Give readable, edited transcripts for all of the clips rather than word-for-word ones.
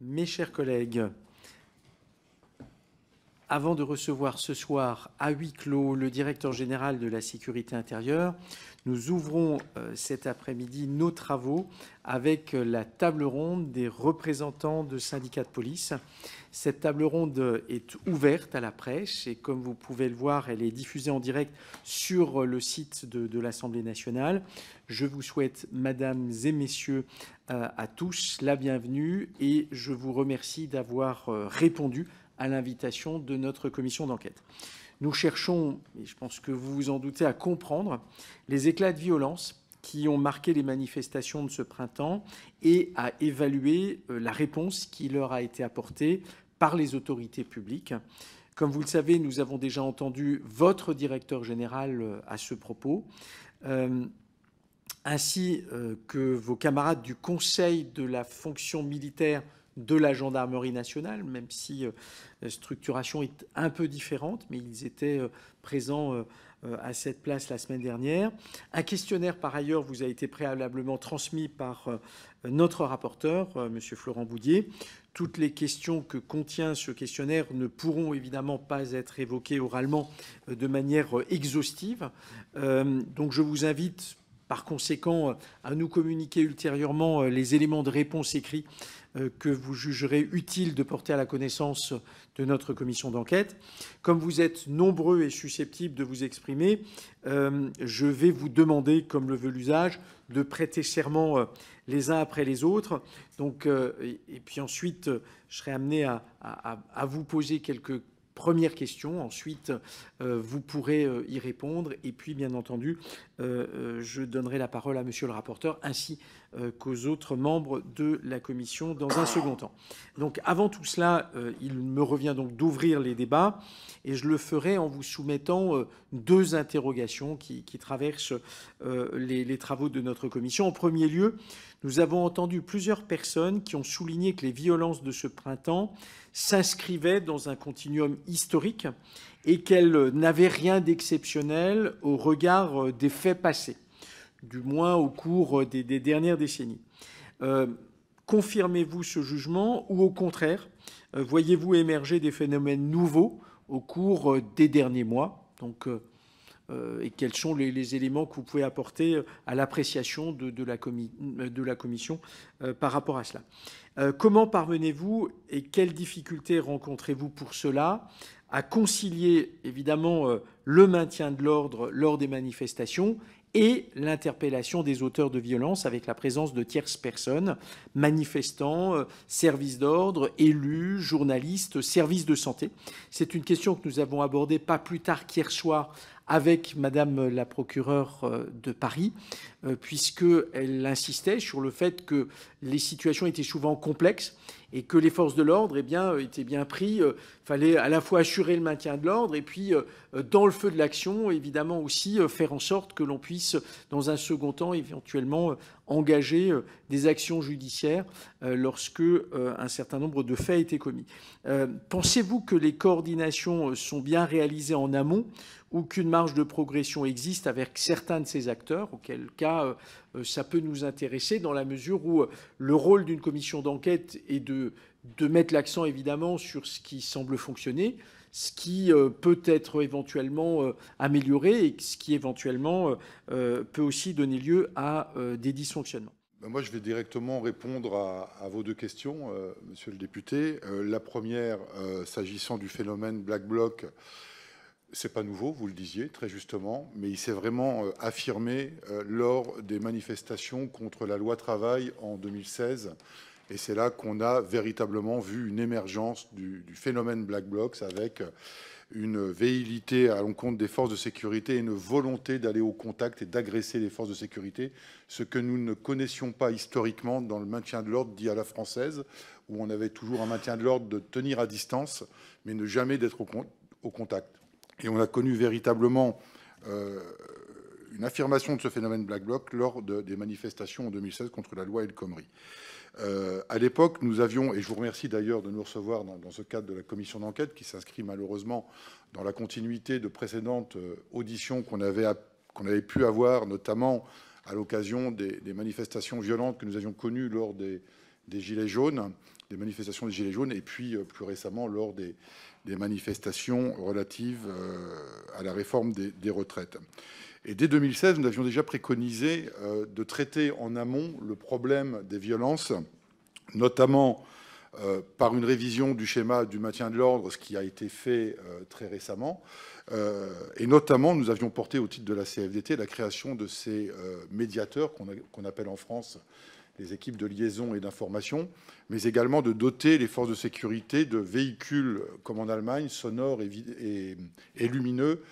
Mes chers collègues, avant de recevoir ce soir à huis clos le directeur général de la sécurité intérieure, nous ouvrons cet après-midi nos travaux avec la table ronde des représentants de syndicats de police. Cette table ronde est ouverte à la presse et comme vous pouvez le voir, elle est diffusée en direct sur le site de l'Assemblée nationale. Je vous souhaite, mesdames et messieurs, à tous la bienvenue et je vous remercie d'avoir répondu à l'invitation de notre commission d'enquête. Nous cherchons, et je pense que vous vous en doutez, à comprendre les éclats de violence qui ont marqué les manifestations de ce printemps et à évaluer la réponse qui leur a été apportée par les autorités publiques. Comme vous le savez, nous avons déjà entendu votre directeur général à ce propos, ainsi que vos camarades du Conseil de la fonction militaire de la gendarmerie nationale, même si la structuration est un peu différente, mais ils étaient présents à cette place la semaine dernière. Un questionnaire, par ailleurs, vous a été préalablement transmis par notre rapporteur, M. Florent Boudier. Toutes les questions que contient ce questionnaire ne pourront évidemment pas être évoquées oralement de manière exhaustive. Donc je vous invite par conséquent à nous communiquer ultérieurement les éléments de réponse écrits que vous jugerez utile de porter à la connaissance de notre commission d'enquête. Comme vous êtes nombreux et susceptibles de vous exprimer, je vais vous demander, comme le veut l'usage, de prêter serment les uns après les autres. Donc, et puis ensuite, je serai amené à vous poser quelques premières questions. Ensuite, vous pourrez y répondre. Et puis, bien entendu, je donnerai la parole à monsieur le rapporteur ainsi qu'aux autres membres de la commission dans un second temps. Donc, avant tout cela, il me revient donc d'ouvrir les débats et je le ferai en vous soumettant deux interrogations qui traversent les travaux de notre commission. En premier lieu, nous avons entendu plusieurs personnes qui ont souligné que les violences de ce printemps s'inscrivaient dans un continuum historique et qu'elles n'avaient rien d'exceptionnel au regard des faits passés, du moins au cours des dernières décennies. Confirmez-vous ce jugement ou au contraire, voyez-vous émerger des phénomènes nouveaux au cours des derniers mois ? Donc, et quels sont les éléments que vous pouvez apporter à l'appréciation de la commission par rapport à cela. Comment parvenez-vous et quelles difficultés rencontrez-vous pour cela à concilier évidemment le maintien de l'ordre lors des manifestations et l'interpellation des auteurs de violences avec la présence de tierces personnes, manifestants, services d'ordre, élus, journalistes, services de santé. C'est une question que nous avons abordée pas plus tard qu'hier soir avec Madame la procureure de Paris, puisqu'elle insistait sur le fait que les situations étaient souvent complexes et que les forces de l'ordre étaient bien pris. Il fallait à la fois assurer le maintien de l'ordre et puis, dans le feu de l'action, évidemment aussi faire en sorte que l'on puisse, dans un second temps, éventuellement engager des actions judiciaires lorsque un certain nombre de faits étaient commis. Pensez-vous que les coordinations sont bien réalisées en amont ou qu'une marge de progression existe avec certains de ces acteurs, auquel cas ça peut nous intéresser dans la mesure où le rôle d'une commission d'enquête est de mettre l'accent évidemment sur ce qui semble fonctionner, ce qui peut être éventuellement amélioré et ce qui éventuellement peut aussi donner lieu à des dysfonctionnements. Moi, je vais directement répondre à vos deux questions, monsieur le député. La première, s'agissant du phénomène Black Bloc, c'est pas nouveau, vous le disiez très justement, mais il s'est vraiment affirmé lors des manifestations contre la loi travail en 2016. Et c'est là qu'on a véritablement vu une émergence du phénomène Black Blocs avec une velléité à l'encontre des forces de sécurité et une volonté d'aller au contact et d'agresser les forces de sécurité, ce que nous ne connaissions pas historiquement dans le maintien de l'ordre dit à la française, où on avait toujours un maintien de l'ordre de tenir à distance, mais ne jamais d'être au contact. Et on a connu véritablement une affirmation de ce phénomène Black Bloc lors des manifestations en 2016 contre la loi El Khomri. À l'époque, nous avions, et je vous remercie d'ailleurs de nous recevoir dans ce cadre de la commission d'enquête, qui s'inscrit malheureusement dans la continuité de précédentes auditions qu'on avait pu avoir, notamment à l'occasion des manifestations violentes que nous avions connues lors des Gilets jaunes, des manifestations des Gilets jaunes et puis plus récemment lors des manifestations relatives à la réforme des retraites. Et dès 2016, nous avions déjà préconisé de traiter en amont le problème des violences, notamment par une révision du schéma du maintien de l'ordre, ce qui a été fait très récemment. Et notamment, nous avions porté au titre de la CFDT la création de ces médiateurs qu'on appelle en France les équipes de liaison et d'information, mais également de doter les forces de sécurité de véhicules, comme en Allemagne, sonores et lumineux,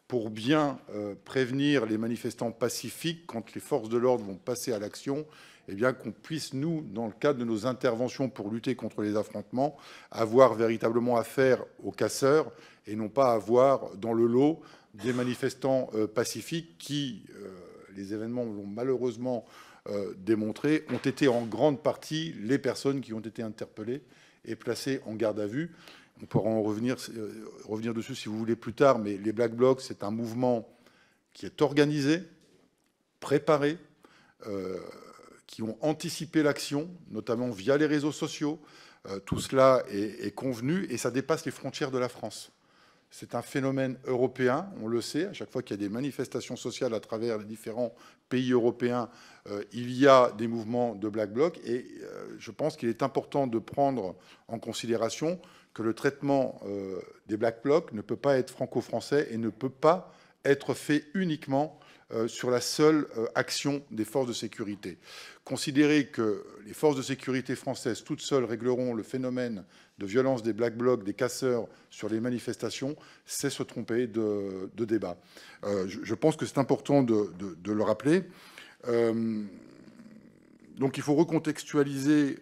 pour bien prévenir les manifestants pacifiques quand les forces de l'ordre vont passer à l'action, et bien qu'on puisse, nous, dans le cadre de nos interventions pour lutter contre les affrontements, avoir véritablement affaire aux casseurs et non pas avoir dans le lot des manifestants pacifiques qui, les événements l'ont malheureusement démontré, ont été en grande partie les personnes qui ont été interpellées et placées en garde à vue. On pourra en revenir dessus si vous voulez plus tard, mais les Black Blocs, c'est un mouvement qui est organisé, préparé, qui ont anticipé l'action, notamment via les réseaux sociaux. Tout cela est convenu et ça dépasse les frontières de la France. C'est un phénomène européen, on le sait. À chaque fois qu'il y a des manifestations sociales à travers les différents pays européens, il y a des mouvements de Black Bloc. Et je pense qu'il est important de prendre en considération que le traitement des Black Blocs ne peut pas être franco-français et ne peut pas être fait uniquement sur la seule action des forces de sécurité. Considérer que les forces de sécurité françaises toutes seules régleront le phénomène de violence des Black Blocs, des casseurs sur les manifestations, c'est se tromper de débat. Je pense que c'est important de le rappeler. Donc il faut recontextualiser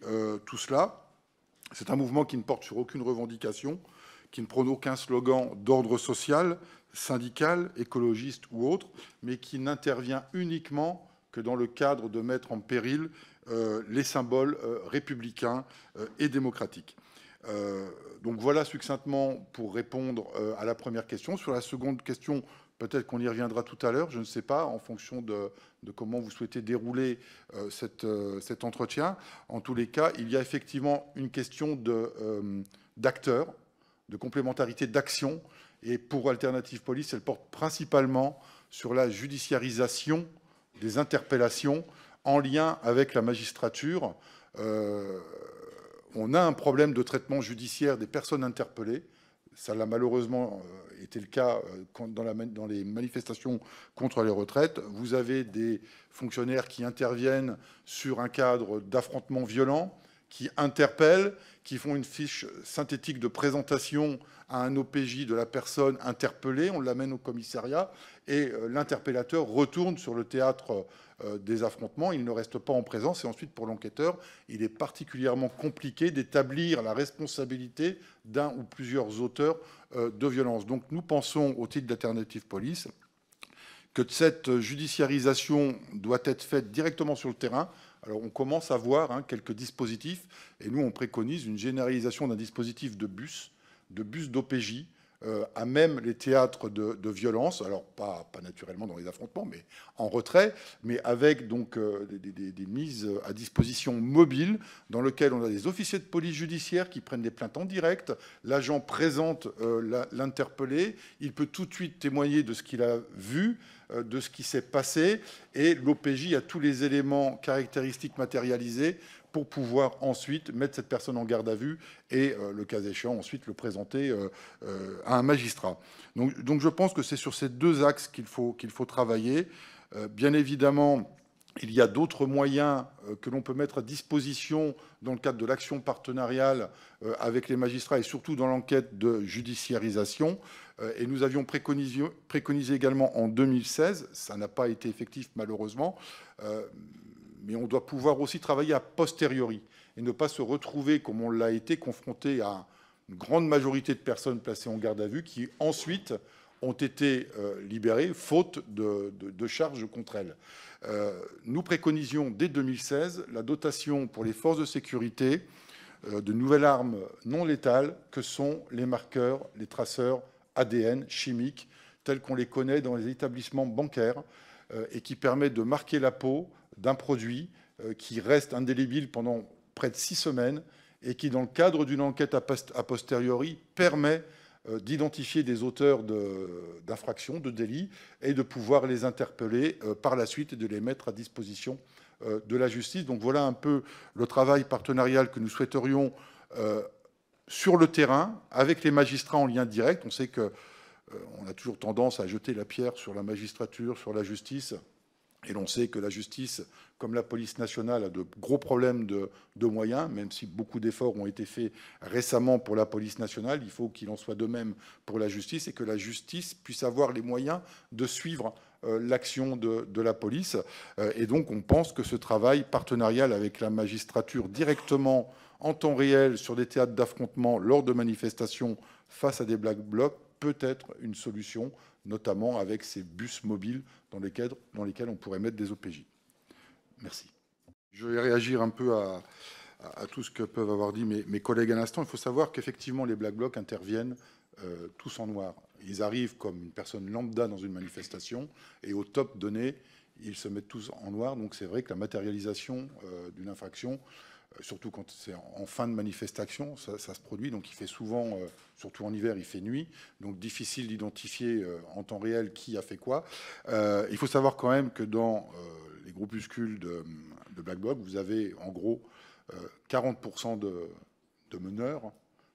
tout cela. C'est un mouvement qui ne porte sur aucune revendication, qui ne prône aucun slogan d'ordre social, syndical, écologiste ou autre, mais qui n'intervient uniquement que dans le cadre de mettre en péril les symboles républicains et démocratiques. Donc voilà succinctement pour répondre à la première question. Sur la seconde question, peut-être qu'on y reviendra tout à l'heure, je ne sais pas, en fonction de comment vous souhaitez dérouler cet entretien. En tous les cas, il y a effectivement une question d'acteurs, de complémentarité d'action. Et pour Alternative Police, elle porte principalement sur la judiciarisation des interpellations en lien avec la magistrature. On a un problème de traitement judiciaire des personnes interpellées. Ça l'a malheureusement été le cas dans les manifestations contre les retraites. Vous avez des fonctionnaires qui interviennent sur un cadre d'affrontement violent, qui interpellent, qui font une fiche synthétique de présentation à un OPJ de la personne interpellée, on l'amène au commissariat, et l'interpellateur retourne sur le théâtre des affrontements, il ne reste pas en présence, et ensuite pour l'enquêteur, il est particulièrement compliqué d'établir la responsabilité d'un ou plusieurs auteurs de violence. Donc nous pensons, au titre d'Alternative Police, que cette judiciarisation doit être faite directement sur le terrain. Alors on commence à voir quelques dispositifs, et nous on préconise une généralisation d'un dispositif de bus d'OPJ, à même les théâtres de violence, alors pas naturellement dans les affrontements, mais en retrait, mais avec donc des mises à disposition mobiles dans lesquelles on a des officiers de police judiciaire qui prennent des plaintes en direct, l'agent présente l'interpellé, il peut tout de suite témoigner de ce qu'il a vu, de ce qui s'est passé, et l'OPJ a tous les éléments caractéristiques matérialisés pour pouvoir ensuite mettre cette personne en garde à vue et, le cas échéant, ensuite le présenter à un magistrat. Donc je pense que c'est sur ces deux axes qu'il faut travailler. Bien évidemment, il y a d'autres moyens que l'on peut mettre à disposition dans le cadre de l'action partenariale avec les magistrats et surtout dans l'enquête de judiciarisation. Et nous avions préconisé également en 2016, ça n'a pas été effectif malheureusement, mais on doit pouvoir aussi travailler a posteriori et ne pas se retrouver, comme on l'a été, confronté à une grande majorité de personnes placées en garde à vue qui ensuite ont été libérées faute de charges contre elles. Nous préconisions dès 2016 la dotation pour les forces de sécurité de nouvelles armes non létales que sont les marqueurs, les traceurs ADN chimiques, tels qu'on les connaît dans les établissements bancaires et qui permettent de marquer la peau d'un produit qui reste indélébile pendant près de 6 semaines et qui, dans le cadre d'une enquête a posteriori, permet d'identifier des auteurs d'infractions, de délits, et de pouvoir les interpeller par la suite et de les mettre à disposition de la justice. Donc voilà un peu le travail partenarial que nous souhaiterions sur le terrain, avec les magistrats en lien direct. On sait qu'on a toujours tendance à jeter la pierre sur la magistrature, sur la justice. Et l'on sait que la justice, comme la police nationale, a de gros problèmes de moyens, même si beaucoup d'efforts ont été faits récemment pour la police nationale. Il faut qu'il en soit de même pour la justice et que la justice puisse avoir les moyens de suivre l'action de la police. Et donc, on pense que ce travail partenarial avec la magistrature directement en temps réel sur des théâtres d'affrontement lors de manifestations face à des Black Blocs peut être une solution, notamment avec ces bus mobiles dans lesquels on pourrait mettre des OPJ. Merci. Je vais réagir un peu à tout ce que peuvent avoir dit mes collègues à l'instant. Il faut savoir qu'effectivement, les Black Blocs interviennent tous en noir. Ils arrivent comme une personne lambda dans une manifestation et au top donné, ils se mettent tous en noir. Donc c'est vrai que la matérialisation d'une infraction, surtout quand c'est en fin de manifestation, ça se produit. Donc il fait souvent, surtout en hiver, il fait nuit. Donc difficile d'identifier en temps réel qui a fait quoi. Il faut savoir quand même que dans les groupuscules de Black Bloc, vous avez en gros 40% de meneurs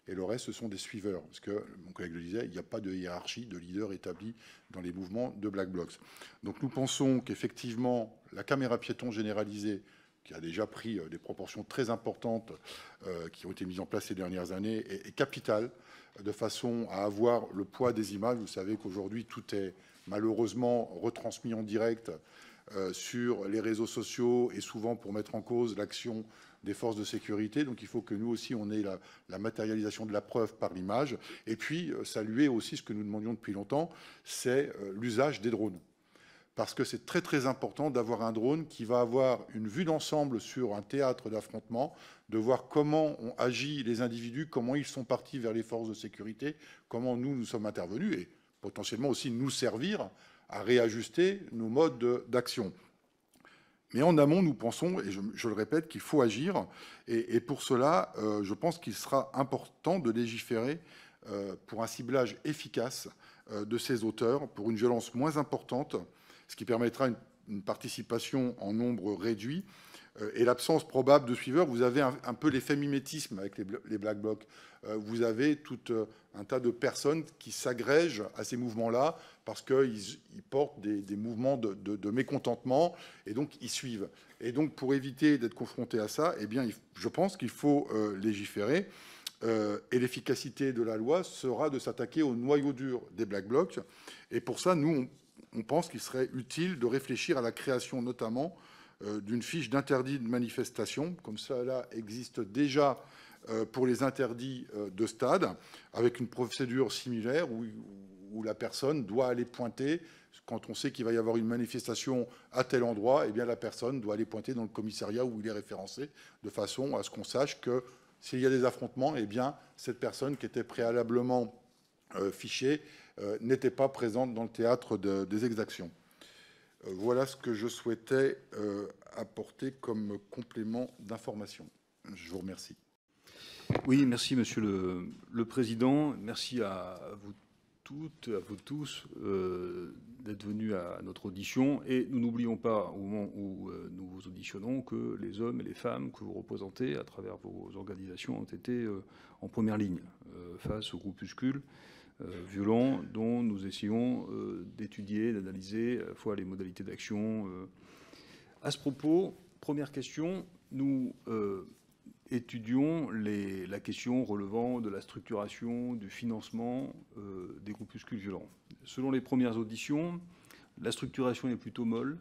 et le reste, ce sont des suiveurs. Parce que, mon collègue le disait, il n'y a pas de hiérarchie de leader établi dans les mouvements de Black Blocs. Donc nous pensons qu'effectivement, la caméra piéton généralisée, qui a déjà pris des proportions très importantes, qui ont été mises en place ces dernières années, est capitale, de façon à avoir le poids des images. Vous savez qu'aujourd'hui, tout est malheureusement retransmis en direct sur les réseaux sociaux et souvent pour mettre en cause l'action des forces de sécurité. Donc il faut que nous aussi, on ait la matérialisation de la preuve par l'image. Et puis, saluer aussi ce que nous demandions depuis longtemps, c'est l'usage des drones. Parce que c'est très très important d'avoir un drone qui va avoir une vue d'ensemble sur un théâtre d'affrontement, de voir comment ont agi les individus, comment ils sont partis vers les forces de sécurité, comment nous sommes intervenus et potentiellement aussi nous servir à réajuster nos modes d'action. Mais en amont, nous pensons, et je le répète, qu'il faut agir. Et pour cela, je pense qu'il sera important de légiférer pour un ciblage efficace de ces auteurs, pour une violence moins importante, ce qui permettra une participation en nombre réduit et l'absence probable de suiveurs. Vous avez un peu l'effet mimétisme avec les Black Blocs. Vous avez tout un tas de personnes qui s'agrègent à ces mouvements-là parce qu'ils portent des mouvements de mécontentement et donc ils suivent. Et donc pour éviter d'être confronté à ça, eh bien, je pense qu'il faut légiférer. Et l'efficacité de la loi sera de s'attaquer au noyau dur des Black Blocs. Et pour ça, nous, on pense qu'il serait utile de réfléchir à la création notamment d'une fiche d'interdit de manifestation, comme cela existe déjà pour les interdits de stade, avec une procédure similaire où la personne doit aller pointer, quand on sait qu'il va y avoir une manifestation à tel endroit, eh bien la personne doit aller pointer dans le commissariat où il est référencé, de façon à ce qu'on sache que s'il y a des affrontements, eh bien cette personne qui était préalablement fichée n'était pas présente dans le théâtre des exactions. Voilà ce que je souhaitais apporter comme complément d'information. Je vous remercie. Oui, merci Monsieur le Président. Merci à vous toutes, à vous tous d'être venus à notre audition. Et nous n'oublions pas, au moment où nous vous auditionnons, que les hommes et les femmes que vous représentez à travers vos organisations ont été en première ligne face aux groupuscules violents dont nous essayons d'étudier, d'analyser à la fois les modalités d'action. À ce propos, première question, nous étudions la question relevant de la structuration, du financement des groupuscules violents. Selon les premières auditions, la structuration est plutôt molle,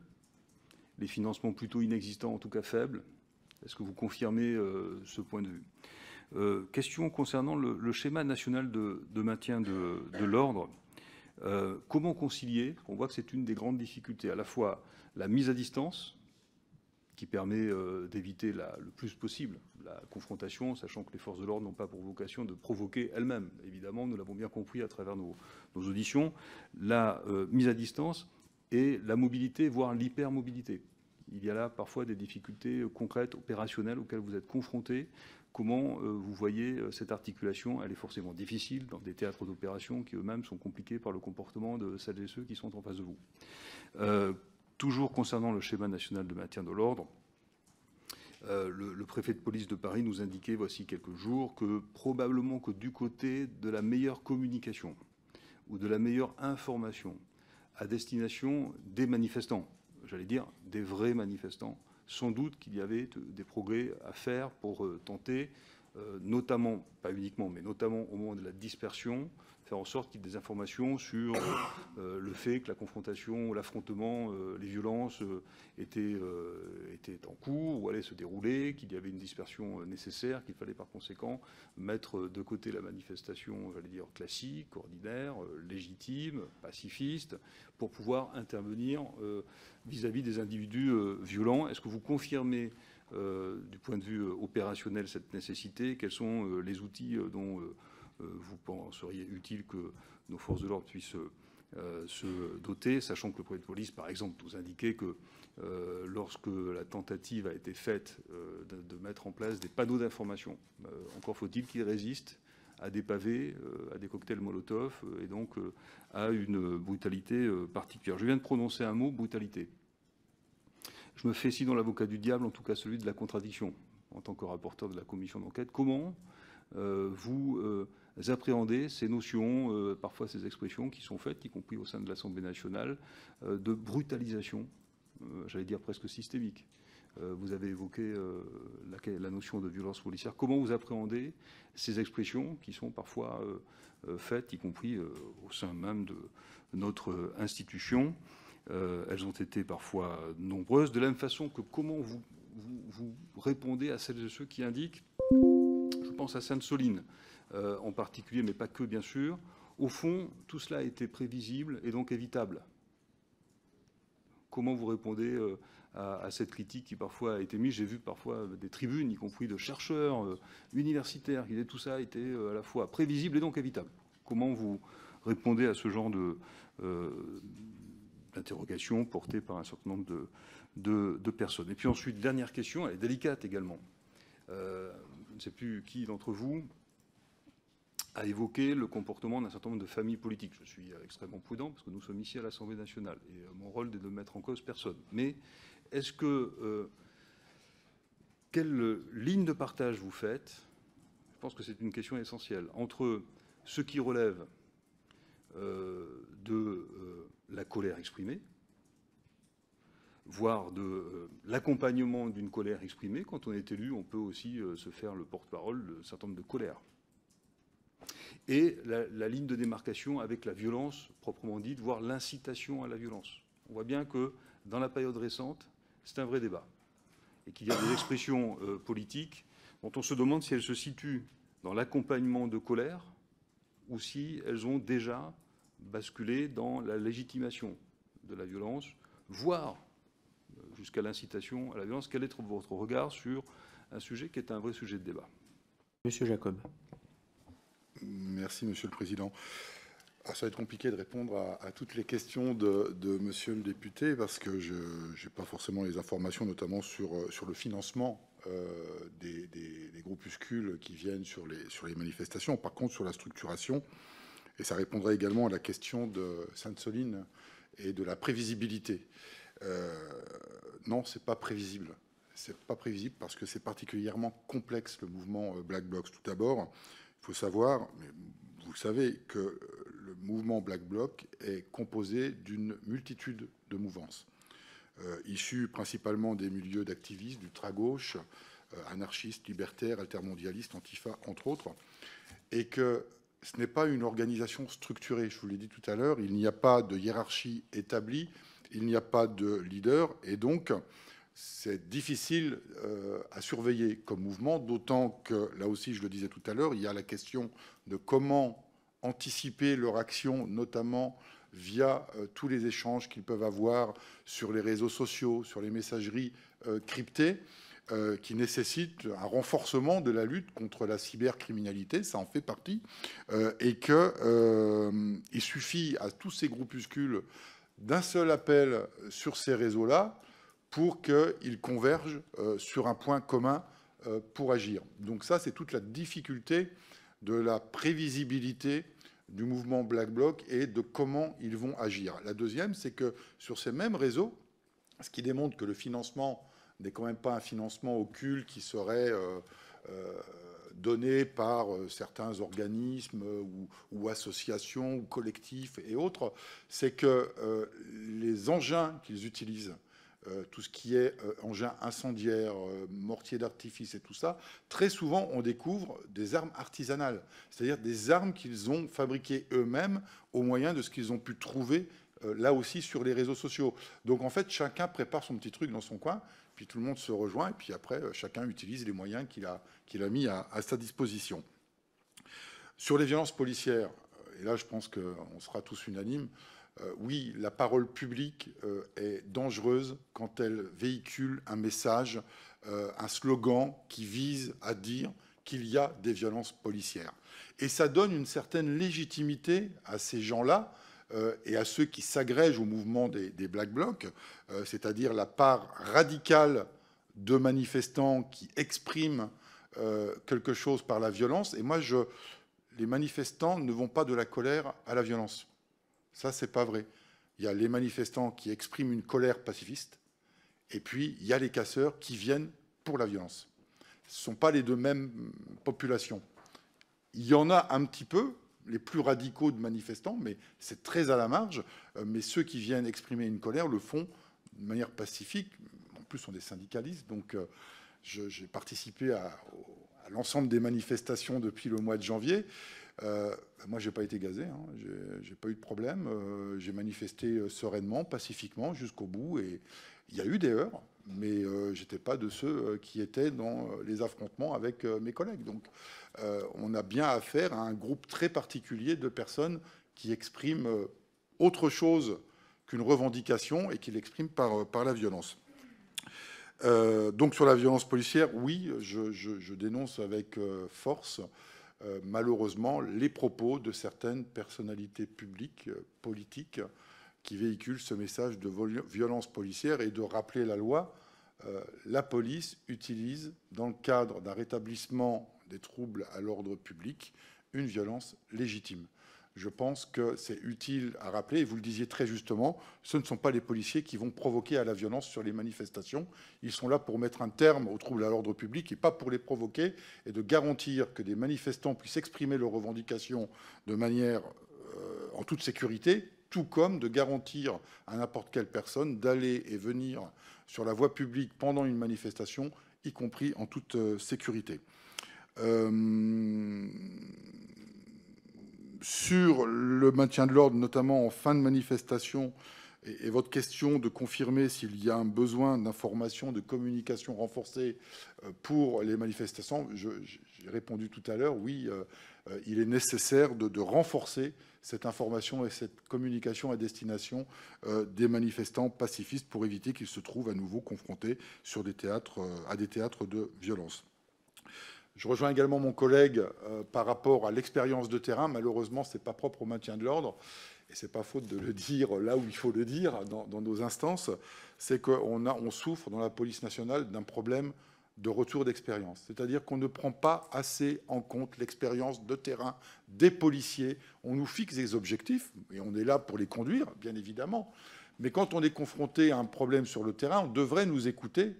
les financements plutôt inexistants, en tout cas faibles. Est-ce que vous confirmez ce point de vue ? Question concernant le schéma national de maintien de l'ordre. Comment concilier ? On voit que c'est une des grandes difficultés, à la fois la mise à distance, qui permet d'éviter le plus possible la confrontation, sachant que les forces de l'ordre n'ont pas pour vocation de provoquer elles-mêmes. Évidemment, nous l'avons bien compris à travers nos auditions, la mise à distance et la mobilité, voire l'hypermobilité. Il y a là parfois des difficultés concrètes, opérationnelles, auxquelles vous êtes confrontés. Comment vous voyez cette articulation? Elle est forcément difficile dans des théâtres d'opération qui eux-mêmes sont compliqués par le comportement de celles et ceux qui sont en face de vous. Toujours concernant le schéma national de maintien de l'ordre, le préfet de police de Paris nous indiquait voici quelques jours que probablement que du côté de la meilleure communication ou de la meilleure information à destination des manifestants, j'allais dire des vrais manifestants, sans doute qu'il y avait des progrès à faire pour tenter, notamment, pas uniquement, mais notamment au moment de la dispersion, faire en sorte qu'il y ait des informations sur le fait que la confrontation, l'affrontement, les violences étaient en cours ou allaient se dérouler, qu'il y avait une dispersion nécessaire, qu'il fallait par conséquent mettre de côté la manifestation, j'allais dire, classique, ordinaire, légitime, pacifiste, pour pouvoir intervenir vis-à-vis des individus violents. Est-ce que vous confirmez du point de vue opérationnel cette nécessité? Quels sont les outils dont vous penseriez utile que nos forces de l'ordre puissent se doter, sachant que le préfet de police, par exemple, nous indiquait que lorsque la tentative a été faite de mettre en place des panneaux d'information, encore faut-il qu'ils résistent à des pavés, à des cocktails Molotov et donc à une brutalité particulière. Je viens de prononcer un mot, brutalité. Je me fais sinon l'avocat du diable, en tout cas celui de la contradiction, en tant que rapporteur de la commission d'enquête. Comment vous appréhendez ces notions, parfois ces expressions qui sont faites, y compris au sein de l'Assemblée nationale, de brutalisation, j'allais dire presque systémique? Vous avez évoqué la notion de violence policière. Comment vous appréhendez ces expressions qui sont parfois faites, y compris au sein même de notre institution? Elles ont été parfois nombreuses. De la même façon que comment vous répondez à celles et ceux qui indiquent, je pense à Sainte-Soline en particulier, mais pas que bien sûr, au fond, tout cela a été prévisible et donc évitable. Comment vous répondez à cette critique qui parfois a été mise? J'ai vu parfois des tribunes, y compris de chercheurs universitaires, qui disaient tout ça a été à la fois prévisible et donc évitable. Comment vous répondez à ce genre d'interrogations portées par un certain nombre de personnes? Et puis ensuite, dernière question, elle est délicate également. Je ne sais plus qui d'entre vous a évoqué le comportement d'un certain nombre de familles politiques. Je suis extrêmement prudent parce que nous sommes ici à l'Assemblée nationale et mon rôle est de mettre en cause personne. Mais est-ce que quelle ligne de partage vous faites? Je pense que c'est une question essentielle entre ce qui relève de la colère exprimée, voire de l'accompagnement d'une colère exprimée. Quand on est élu, on peut aussi se faire le porte-parole d'un certain nombre de colères. Et la ligne de démarcation avec la violence proprement dite, voire l'incitation à la violence. On voit bien que dans la période récente, c'est un vrai débat. Et qu'il y a des expressions politiques dont on se demande si elles se situent dans l'accompagnement de colère ou si elles ont déjà basculé dans la légitimation de la violence, voire jusqu'à l'incitation à la violence. Quel est votre regard sur un sujet qui est un vrai sujet de débat? Monsieur Jacob. Merci, Monsieur le Président. Alors, ça va être compliqué de répondre à toutes les questions de Monsieur le député parce que je n'ai pas forcément les informations, notamment sur le financement des groupuscules qui viennent sur les manifestations. Par contre, sur la structuration, et ça répondrait également à la question de Sainte-Soline et de la prévisibilité. Non, c'est pas prévisible. C'est pas prévisible parce que c'est particulièrement complexe, le mouvement Black Bloc. Tout d'abord, il faut savoir, mais vous savez, que le mouvement Black Bloc est composé d'une multitude de mouvances, issues principalement des milieux d'activistes, d'ultra-gauche, anarchistes, libertaires, altermondialistes, antifa, entre autres, et que ce n'est pas une organisation structurée. Je vous l'ai dit tout à l'heure, il n'y a pas de hiérarchie établie, il n'y a pas de leader, et donc c'est difficile à surveiller comme mouvement, d'autant que, là aussi, je le disais tout à l'heure, il y a la question de comment anticiper leur action, notamment via tous les échanges qu'ils peuvent avoir sur les réseaux sociaux, sur les messageries cryptées, qui nécessitent un renforcement de la lutte contre la cybercriminalité, ça en fait partie, et qu'il suffit à tous ces groupuscules d'un seul appel sur ces réseaux-là pour qu'ils convergent sur un point commun pour agir. Donc ça, c'est toute la difficulté de la prévisibilité du mouvement Black Bloc et de comment ils vont agir. La deuxième, c'est que sur ces mêmes réseaux, ce qui démontre que le financement n'est quand même pas un financement occulte qui serait donné par certains organismes ou associations ou collectifs et autres, c'est que les engins qu'ils utilisent, tout ce qui est engins incendiaires, mortiers d'artifice et tout ça, très souvent on découvre des armes artisanales, c'est-à-dire des armes qu'ils ont fabriquées eux-mêmes au moyen de ce qu'ils ont pu trouver là aussi sur les réseaux sociaux. Donc en fait, chacun prépare son petit truc dans son coin, puis tout le monde se rejoint, et puis après, chacun utilise les moyens qu'il a mis à sa disposition. Sur les violences policières, et là je pense qu'on sera tous unanimes, oui, la parole publique est dangereuse quand elle véhicule un message, un slogan qui vise à dire qu'il y a des violences policières. Et ça donne une certaine légitimité à ces gens-là et à ceux qui s'agrègent au mouvement des Black Blocs, c'est-à-dire la part radicale de manifestants qui expriment quelque chose par la violence. Et moi, les manifestants ne vont pas de la colère à la violence. Ça, c'est pas vrai. Il y a les manifestants qui expriment une colère pacifiste, et puis il y a les casseurs qui viennent pour la violence. Ce ne sont pas les deux mêmes populations. Il y en a un petit peu, les plus radicaux de manifestants, mais c'est très à la marge. Mais ceux qui viennent exprimer une colère le font de manière pacifique. En plus, sont des syndicalistes, donc j'ai participé à l'ensemble des manifestations depuis le mois de janvier. Moi, j'ai pas été gazé, hein. J'ai pas eu de problème. J'ai manifesté sereinement, pacifiquement, jusqu'au bout. Et il y a eu des heurts, mais j'étais pas de ceux qui étaient dans les affrontements avec mes collègues. Donc, on a bien affaire à un groupe très particulier de personnes qui expriment autre chose qu'une revendication et qui l'expriment par la violence. Donc, sur la violence policière, oui, je dénonce avec force malheureusement les propos de certaines personnalités publiques, politiques, qui véhiculent ce message de violence policière et de rappeler la loi. La police utilise, dans le cadre d'un rétablissement des troubles à l'ordre public, une violence légitime. Je pense que c'est utile à rappeler, et vous le disiez très justement, ce ne sont pas les policiers qui vont provoquer à la violence sur les manifestations. Ils sont là pour mettre un terme aux troubles à l'ordre public et pas pour les provoquer, et de garantir que des manifestants puissent exprimer leurs revendications de manière en toute sécurité, tout comme de garantir à n'importe quelle personne d'aller et venir sur la voie publique pendant une manifestation, y compris en toute sécurité. Sur le maintien de l'ordre, notamment en fin de manifestation, et votre question de confirmer s'il y a un besoin d'information, de communication renforcée pour les manifestations, j'ai répondu tout à l'heure, oui, il est nécessaire de renforcer cette information et cette communication à destination des manifestants pacifistes pour éviter qu'ils se trouvent à nouveau confrontés sur à des théâtres de violence. Je rejoins également mon collègue par rapport à l'expérience de terrain. Malheureusement, ce n'est pas propre au maintien de l'ordre, et ce n'est pas faute de le dire là où il faut le dire, dans nos instances, c'est qu'on souffre dans la police nationale d'un problème de retour d'expérience. C'est-à-dire qu'on ne prend pas assez en compte l'expérience de terrain des policiers. On nous fixe des objectifs, et on est là pour les conduire, bien évidemment. Mais quand on est confronté à un problème sur le terrain, on devrait nous écouter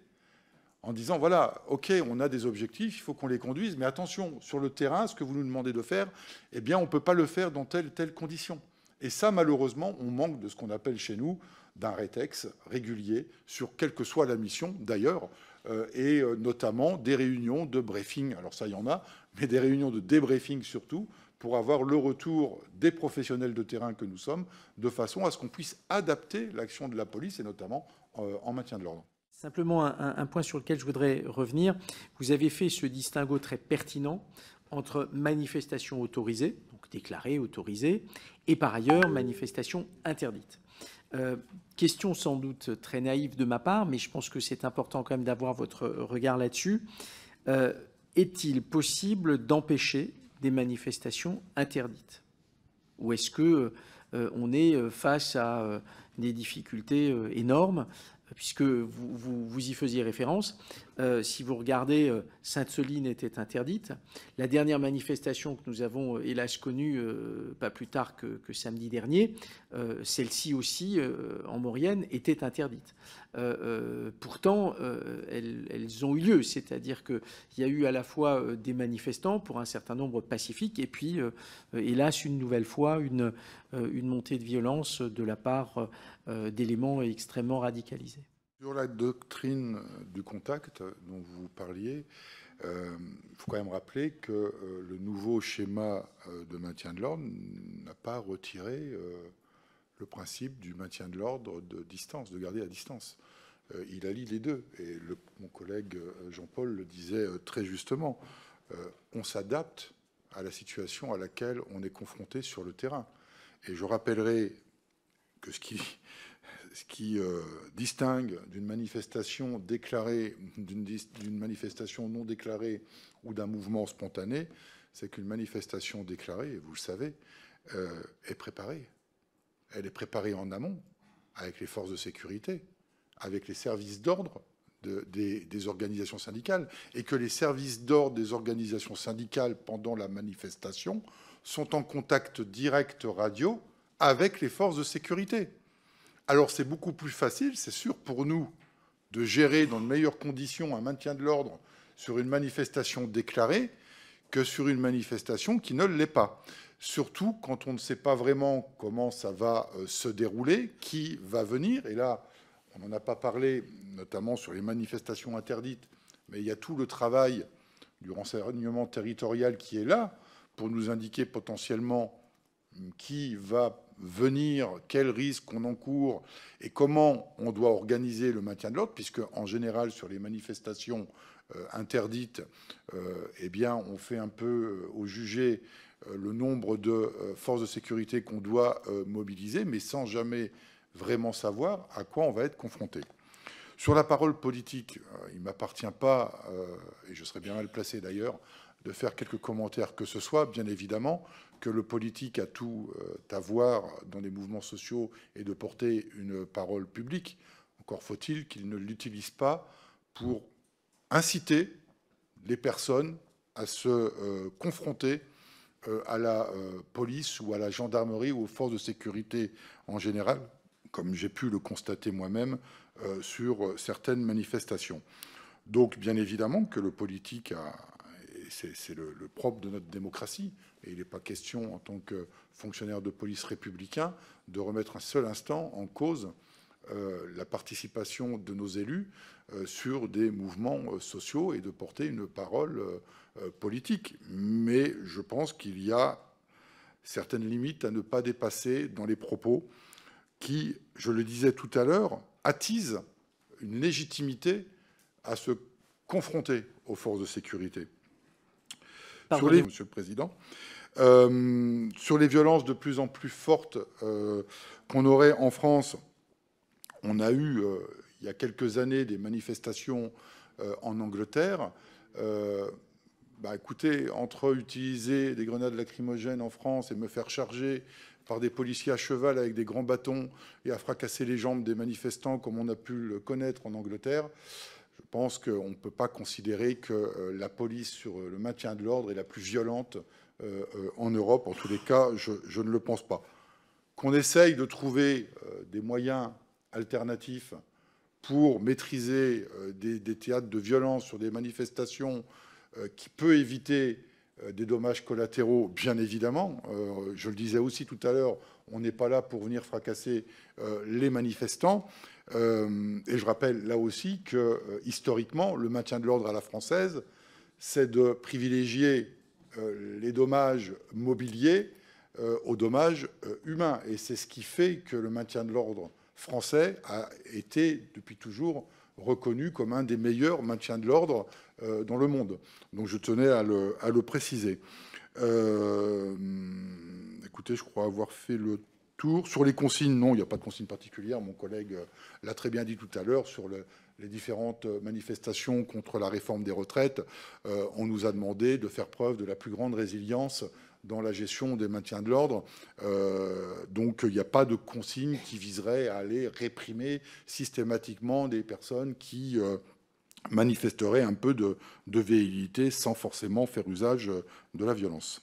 en disant, voilà, OK, on a des objectifs, il faut qu'on les conduise, mais attention, sur le terrain, ce que vous nous demandez de faire, eh bien, on ne peut pas le faire dans telle condition. Et ça, malheureusement, on manque de ce qu'on appelle chez nous d'un rétex régulier, sur quelle que soit la mission, d'ailleurs, et notamment des réunions de briefing. Alors ça, il y en a, mais des réunions de débriefing surtout, pour avoir le retour des professionnels de terrain que nous sommes, de façon à ce qu'on puisse adapter l'action de la police, et notamment en maintien de l'ordre. Simplement un point sur lequel je voudrais revenir. Vous avez fait ce distinguo très pertinent entre manifestation autorisée, donc déclarée, autorisée, et par ailleurs manifestation interdite. Question sans doute très naïve de ma part, mais je pense que c'est important quand même d'avoir votre regard là-dessus. Est-il possible d'empêcher des manifestations interdites? Ou est-ce que on est face à des difficultés énormes, puisque vous y faisiez référence, si vous regardez, Sainte-Soline était interdite. La dernière manifestation que nous avons, hélas, connue, pas plus tard que samedi dernier, celle-ci aussi, en Maurienne, était interdite. Pourtant, elles ont eu lieu, c'est-à-dire qu'il y a eu à la fois des manifestants, pour un certain nombre pacifiques, et puis, hélas, une nouvelle fois, une montée de violence de la part d'éléments extrêmement radicalisés. Sur la doctrine du contact dont vous parliez, il faut quand même rappeler que le nouveau schéma de maintien de l'ordre n'a pas retiré le principe du maintien de l'ordre de distance, de garder la distance. Il allie les deux. Et mon collègue Jean-Paul le disait très justement. On s'adapte à la situation à laquelle on est confronté sur le terrain. Et je rappellerai que ce qui distingue d'une manifestation déclarée, d'une manifestation non déclarée ou d'un mouvement spontané, c'est qu'une manifestation déclarée, et vous le savez, est préparée. Elle est préparée en amont, avec les forces de sécurité, avec les services d'ordre des organisations syndicales, et que les services d'ordre des organisations syndicales, pendant la manifestation, sont en contact direct radio avec les forces de sécurité. Alors c'est beaucoup plus facile, c'est sûr, pour nous, de gérer dans de meilleures conditions un maintien de l'ordre sur une manifestation déclarée que sur une manifestation qui ne l'est pas. Surtout quand on ne sait pas vraiment comment ça va se dérouler, qui va venir. Et là, on n'en a pas parlé, notamment sur les manifestations interdites, mais il y a tout le travail du renseignement territorial qui est là pour nous indiquer potentiellement qui va venir, quels risques on encourt et comment on doit organiser le maintien de l'ordre, puisque en général sur les manifestations interdites, eh bien on fait un peu au jugé le nombre de forces de sécurité qu'on doit mobiliser, mais sans jamais vraiment savoir à quoi on va être confronté. Sur la parole politique, il ne m'appartient pas, et je serais bien mal placé d'ailleurs, de faire quelques commentaires que ce soit, bien évidemment, que le politique a tout à voir dans les mouvements sociaux et de porter une parole publique. Encore faut-il qu'il ne l'utilise pas pour inciter les personnes à se confronter à la police ou à la gendarmerie ou aux forces de sécurité en général, comme j'ai pu le constater moi-même sur certaines manifestations. Donc, bien évidemment que le politique a... C'est le propre de notre démocratie. Et il n'est pas question, en tant que fonctionnaire de police républicain, de remettre un seul instant en cause la participation de nos élus sur des mouvements sociaux et de porter une parole politique. Mais je pense qu'il y a certaines limites à ne pas dépasser dans les propos qui, je le disais tout à l'heure, attisent une légitimité à se confronter aux forces de sécurité. Monsieur le Président, sur les violences de plus en plus fortes qu'on aurait en France, on a eu, il y a quelques années, des manifestations en Angleterre. Écoutez, entre utiliser des grenades lacrymogènes en France et me faire charger par des policiers à cheval avec des grands bâtons et à fracasser les jambes des manifestants comme on a pu le connaître en Angleterre, je pense qu'on ne peut pas considérer que la police sur le maintien de l'ordre est la plus violente en Europe. En tous les cas, je ne le pense pas. Qu'on essaye de trouver des moyens alternatifs pour maîtriser des théâtres de violence sur des manifestations qui peut éviter des dommages collatéraux, bien évidemment. Je le disais aussi tout à l'heure, on n'est pas là pour venir fracasser les manifestants. Et je rappelle là aussi que, historiquement, le maintien de l'ordre à la française, c'est de privilégier les dommages mobiliers aux dommages humains. Et c'est ce qui fait que le maintien de l'ordre français a été, depuis toujours, reconnu comme un des meilleurs maintiens de l'ordre dans le monde. Donc je tenais à le préciser. Écoutez, je crois avoir fait le tour. Sur les consignes, non, il n'y a pas de consigne particulière. Mon collègue l'a très bien dit tout à l'heure sur les différentes manifestations contre la réforme des retraites. On nous a demandé de faire preuve de la plus grande résilience dans la gestion des maintiens de l'ordre. Donc, il n'y a pas de consigne qui viserait à aller réprimer systématiquement des personnes qui manifesterait un peu de velléité sans forcément faire usage de la violence.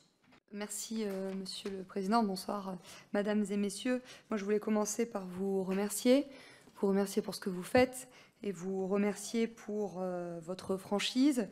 Merci, Monsieur le Président. Bonsoir, Mesdames et Messieurs. Moi, je voulais commencer par vous remercier pour ce que vous faites et vous remercier pour votre franchise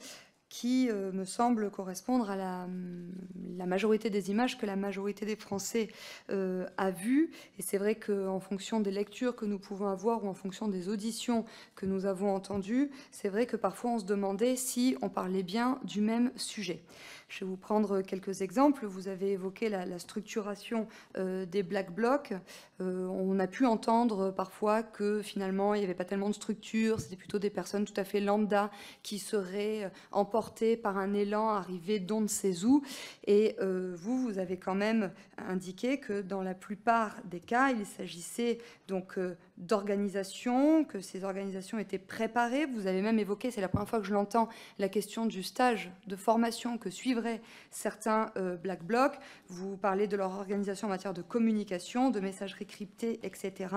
qui me semble correspondre à la majorité des images que la majorité des Français a vues. Et c'est vrai qu'en fonction des lectures que nous pouvons avoir ou en fonction des auditions que nous avons entendues, c'est vrai que parfois on se demandait si on parlait bien du même sujet. Je vais vous prendre quelques exemples. Vous avez évoqué la structuration des Black Blocs. On a pu entendre parfois que finalement il n'y avait pas tellement de structure, c'était plutôt des personnes tout à fait lambda qui seraient emportées par un élan arrivé d'on ne sait où. Et vous avez quand même indiqué que dans la plupart des cas, il s'agissait donc d'organisations, que ces organisations étaient préparées. Vous avez même évoqué, c'est la première fois que je l'entends, la question du stage de formation que suivraient certains Black Blocs. Vous parlez de leur organisation en matière de communication, de messagerie cryptée, etc.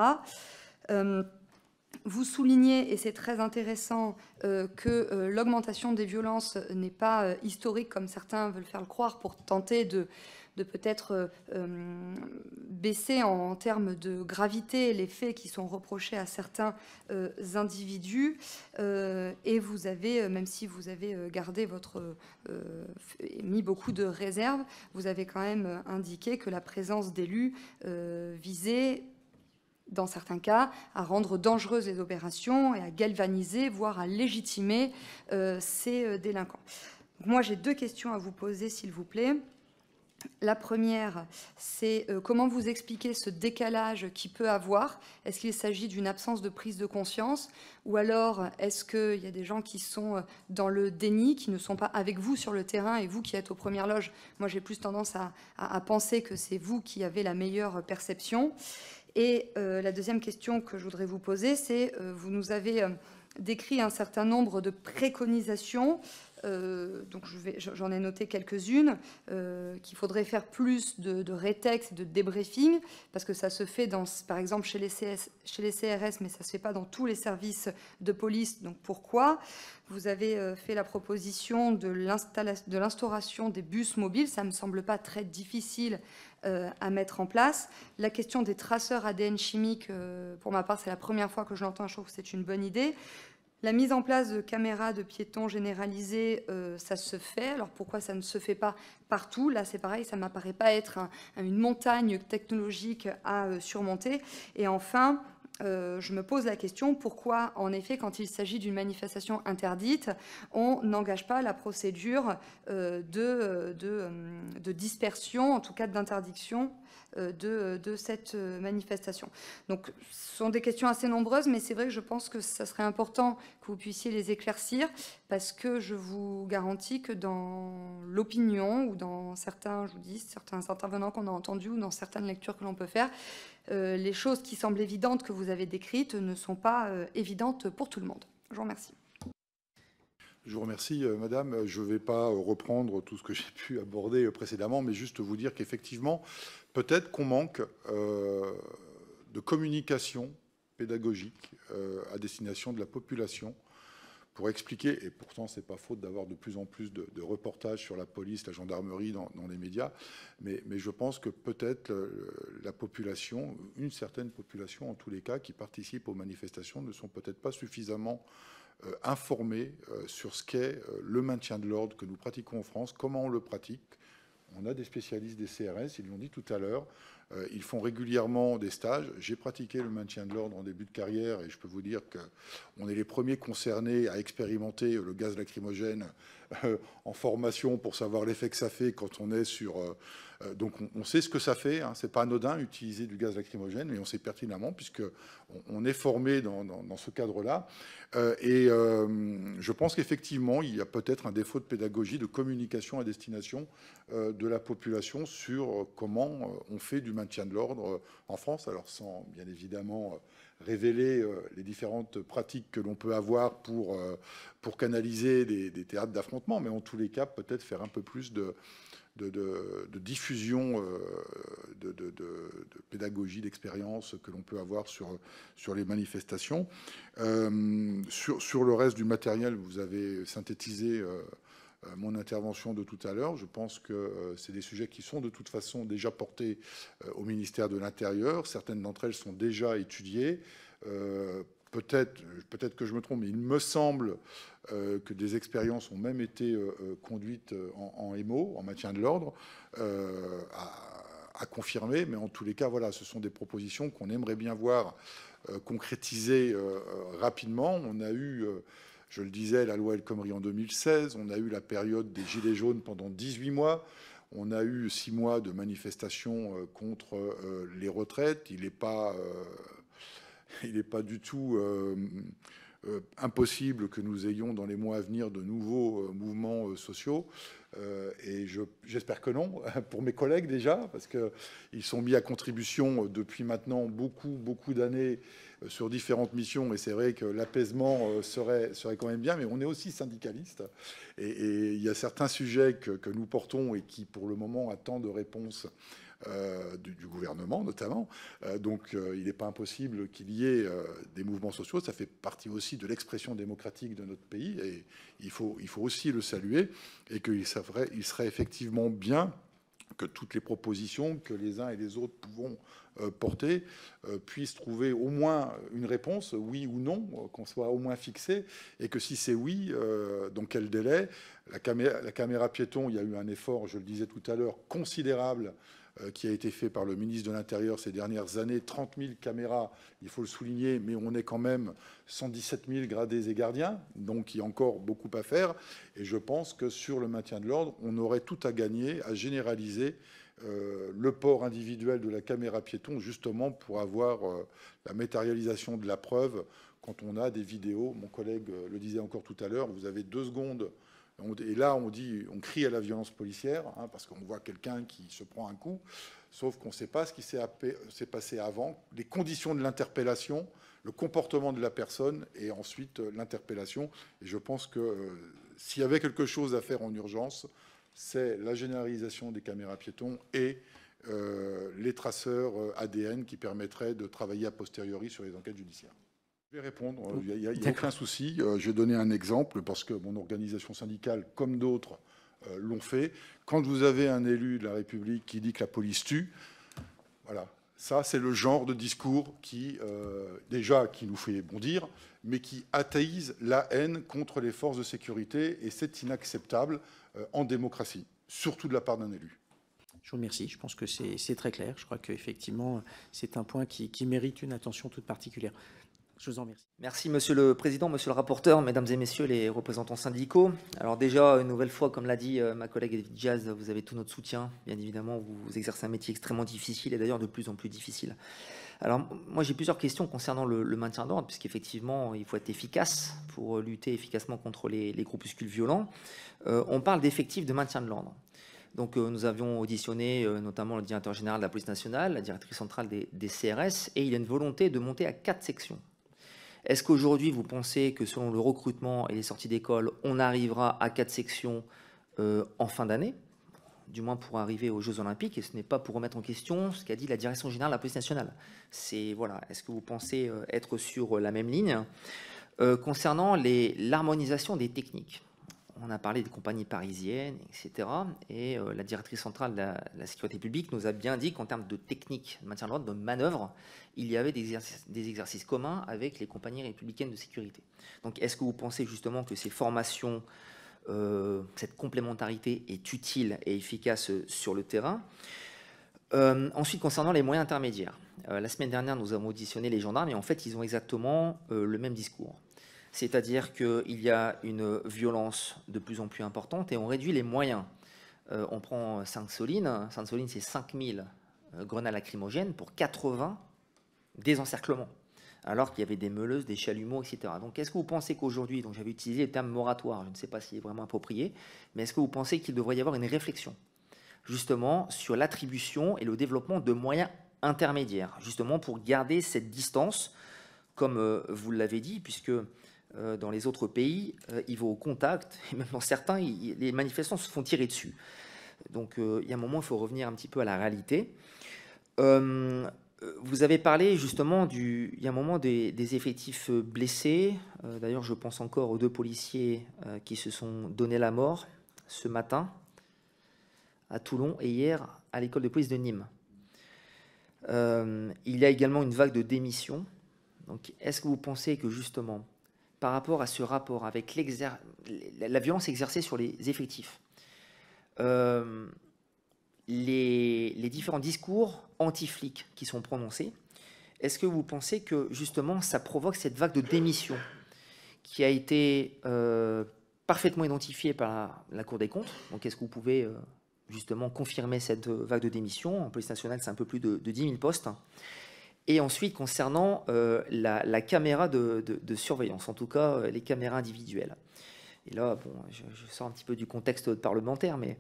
Vous soulignez, et c'est très intéressant, que l'augmentation des violences n'est pas historique, comme certains veulent faire le croire, pour tenter de peut-être baisser en termes de gravité les faits qui sont reprochés à certains individus. Et vous avez, même si vous avez gardé mis beaucoup de réserves, vous avez quand même indiqué que la présence d'élus visait, dans certains cas, à rendre dangereuses les opérations et à galvaniser, voire à légitimer ces délinquants. Donc moi, j'ai 2 questions à vous poser, s'il vous plaît. La première, c'est comment vous expliquez ce décalage qu'il peut avoir? Est-ce qu'il s'agit d'une absence de prise de conscience? Ou alors, est-ce qu'il y a des gens qui sont dans le déni, qui ne sont pas avec vous sur le terrain, et vous qui êtes aux premières loges? Moi, j'ai plus tendance à penser que c'est vous qui avez la meilleure perception. Et la deuxième question que je voudrais vous poser, c'est vous nous avez décrit un certain nombre de préconisations. Donc j'en ai noté quelques-unes, qu'il faudrait faire plus de rétex, de débriefing, parce que ça se fait, par exemple, chez les CRS, mais ça ne se fait pas dans tous les services de police. Donc pourquoi? Vous avez fait la proposition de l'instauration des bus mobiles. Ça ne me semble pas très difficile à mettre en place. La question des traceurs ADN chimiques, pour ma part, c'est la première fois que je l'entends. Je trouve que c'est une bonne idée. La mise en place de caméras de piétons généralisées, ça se fait. Alors pourquoi ça ne se fait pas partout? Là, c'est pareil, ça ne m'apparaît pas être une montagne technologique à surmonter. Et enfin, je me pose la question, pourquoi, en effet, quand il s'agit d'une manifestation interdite, on n'engage pas la procédure de dispersion, en tout cas d'interdiction de cette manifestation. Donc, ce sont des questions assez nombreuses, mais c'est vrai que je pense que ça serait important que vous puissiez les éclaircir, parce que je vous garantis que dans l'opinion, ou dans certains, je vous dis, certains intervenants qu'on a entendus, ou dans certaines lectures que l'on peut faire, les choses qui semblent évidentes que vous avez décrites ne sont pas évidentes pour tout le monde. Je vous remercie. Je vous remercie, Madame. Je ne vais pas reprendre tout ce que j'ai pu aborder précédemment, mais juste vous dire qu'effectivement, peut-être qu'on manque de communication pédagogique à destination de la population pour expliquer, et pourtant c'est pas faute d'avoir de plus en plus de reportages sur la police, la gendarmerie dans les médias, mais je pense que peut-être la population, une certaine population en tous les cas, qui participe aux manifestations ne sont peut-être pas suffisamment informés sur ce qu'est le maintien de l'ordre que nous pratiquons en France, comment on le pratique. On a des spécialistes des CRS, ils l'ont dit tout à l'heure, ils font régulièrement des stages. J'ai pratiqué le maintien de l'ordre en début de carrière et je peux vous dire qu'on est les premiers concernés à expérimenter le gaz lacrymogène en formation pour savoir l'effet que ça fait quand on est sur... donc on sait ce que ça fait, hein. C'est pas anodin utiliser du gaz lacrymogène, mais on sait pertinemment puisqu'on est formé dans ce cadre-là. Et je pense qu'effectivement, il y a peut-être un défaut de pédagogie, de communication à destination de la population sur comment on fait du maintien de l'ordre en France, alors sans bien évidemment révéler les différentes pratiques que l'on peut avoir pour canaliser des théâtres d'affrontement, mais en tous les cas, peut-être faire un peu plus de de diffusion de pédagogie, d'expérience que l'on peut avoir sur les manifestations. Sur le reste du matériel, vous avez synthétisé mon intervention de tout à l'heure. Je pense que c'est des sujets qui sont de toute façon déjà portés au ministère de l'Intérieur. Certaines d'entre elles sont déjà étudiées. Peut-être que je me trompe, mais il me semble que des expériences ont même été conduites en MO, en maintien de l'ordre, à confirmer. Mais en tous les cas, voilà, ce sont des propositions qu'on aimerait bien voir concrétisées rapidement. On a eu, je le disais, la loi El Khomri en 2016. On a eu la période des Gilets jaunes pendant 18 mois. On a eu 6 mois de manifestations contre les retraites. Il n'est pas du tout impossible que nous ayons dans les mois à venir de nouveaux mouvements sociaux. Et j'espère que non, pour mes collègues déjà, parce qu'ils sont mis à contribution depuis maintenant beaucoup d'années sur différentes missions. Et c'est vrai que l'apaisement serait quand même bien, mais on est aussi syndicaliste. Et il y a certains sujets que nous portons et qui, pour le moment, attendent de réponse du gouvernement notamment. Donc il n'est pas impossible qu'il y ait des mouvements sociaux. Ça fait partie aussi de l'expression démocratique de notre pays et il faut aussi le saluer et qu'il serait effectivement bien que toutes les propositions que les uns et les autres pouvons porter puissent trouver au moins une réponse, oui ou non, qu'on soit au moins fixé, et que si c'est oui, dans quel délai. La caméra piéton, il y a eu un effort, je le disais tout à l'heure, considérable qui a été fait par le ministre de l'Intérieur ces dernières années. 30 000 caméras, il faut le souligner, mais on est quand même 117 000 gradés et gardiens, donc il y a encore beaucoup à faire. Et je pense que sur le maintien de l'ordre, on aurait tout à gagner à généraliser le port individuel de la caméra piéton, justement pour avoir la matérialisation de la preuve quand on a des vidéos. Mon collègue le disait encore tout à l'heure, vous avez 2 secondes. Et là, on crie à la violence policière, hein, parce qu'on voit quelqu'un qui se prend un coup, sauf qu'on ne sait pas ce qui s'est passé avant, les conditions de l'interpellation, le comportement de la personne, et ensuite l'interpellation. Et je pense que s'il y avait quelque chose à faire en urgence, c'est la généralisation des caméras piétons et les traceurs ADN qui permettraient de travailler a posteriori sur les enquêtes judiciaires. Je vais répondre, il n'y a aucun souci. Je vais donner un exemple parce que mon organisation syndicale, comme d'autres, l'ont fait. Quand vous avez un élu de la République qui dit que la police tue, voilà, ça c'est le genre de discours qui, déjà, qui nous fait bondir, mais qui athaïse la haine contre les forces de sécurité, et c'est inacceptable en démocratie, surtout de la part d'un élu. Je vous remercie. Je pense que c'est très clair. Je crois qu'effectivement, c'est un point qui mérite une attention toute particulière. Je vous en remercie. Merci, Monsieur le Président, Monsieur le rapporteur, Mesdames et Messieurs les représentants syndicaux. Alors déjà, une nouvelle fois, comme l'a dit ma collègue Edith Diaz, vous avez tout notre soutien. Bien évidemment, vous exercez un métier extrêmement difficile et d'ailleurs de plus en plus difficile. Alors moi, j'ai plusieurs questions concernant le maintien d'ordre, puisqu'effectivement, il faut être efficace pour lutter efficacement contre les groupuscules violents. On parle d'effectifs de maintien de l'ordre. Donc nous avions auditionné notamment le directeur général de la police nationale, la directrice centrale des CRS, et il y a une volonté de monter à 4 sections. Est-ce qu'aujourd'hui, vous pensez que selon le recrutement et les sorties d'école, on arrivera à 4 sections en fin d'année, du moins pour arriver aux Jeux Olympiques? Et ce n'est pas pour remettre en question ce qu'a dit la direction générale de la police nationale. C'est, voilà, est-ce que vous pensez être sur la même ligne? Concernant l'harmonisation des techniques, on a parlé des compagnies parisiennes, etc. Et la directrice centrale de la sécurité publique nous a bien dit qu'en termes de technique, de maintien de l'ordre, de manœuvre, il y avait des exercices communs avec les compagnies républicaines de sécurité. Donc, est-ce que vous pensez justement que ces formations, cette complémentarité est utile et efficace sur le terrain? Ensuite, concernant les moyens intermédiaires, la semaine dernière, nous avons auditionné les gendarmes et en fait, ils ont exactement le même discours. C'est-à-dire qu'il y a une violence de plus en plus importante et on réduit les moyens. On prend Sainte-Soline. Sainte-Soline, c'est 5000 grenades lacrymogènes pour 80 désencerclements, alors qu'il y avait des meuleuses, des chalumeaux, etc. Donc, est-ce que vous pensez qu'aujourd'hui, donc j'avais utilisé le terme moratoire, je ne sais pas s'il est vraiment approprié, mais est-ce que vous pensez qu'il devrait y avoir une réflexion, justement, sur l'attribution et le développement de moyens intermédiaires, justement pour garder cette distance, comme vous l'avez dit, puisque dans les autres pays, ils vont au contact, et même dans certains, les manifestants se font tirer dessus. Donc, il y a un moment, il faut revenir un petit peu à la réalité. Vous avez parlé justement il y a un moment des effectifs blessés. D'ailleurs, je pense encore aux 2 policiers qui se sont donné la mort ce matin à Toulon et hier à l'école de police de Nîmes. Il y a également une vague de démissions. Donc, est-ce que vous pensez que justement, par rapport à ce rapport avec la violence exercée sur les effectifs, les différents discours anti-flics qui sont prononcés, est-ce que vous pensez que justement ça provoque cette vague de démission qui a été parfaitement identifiée par la Cour des comptes? Donc est-ce que vous pouvez justement confirmer cette vague de démission? En police nationale, c'est un peu plus de 10 000 postes. Et ensuite, concernant la caméra de surveillance, en tout cas les caméras individuelles. Et là, bon, je sors un petit peu du contexte parlementaire, mais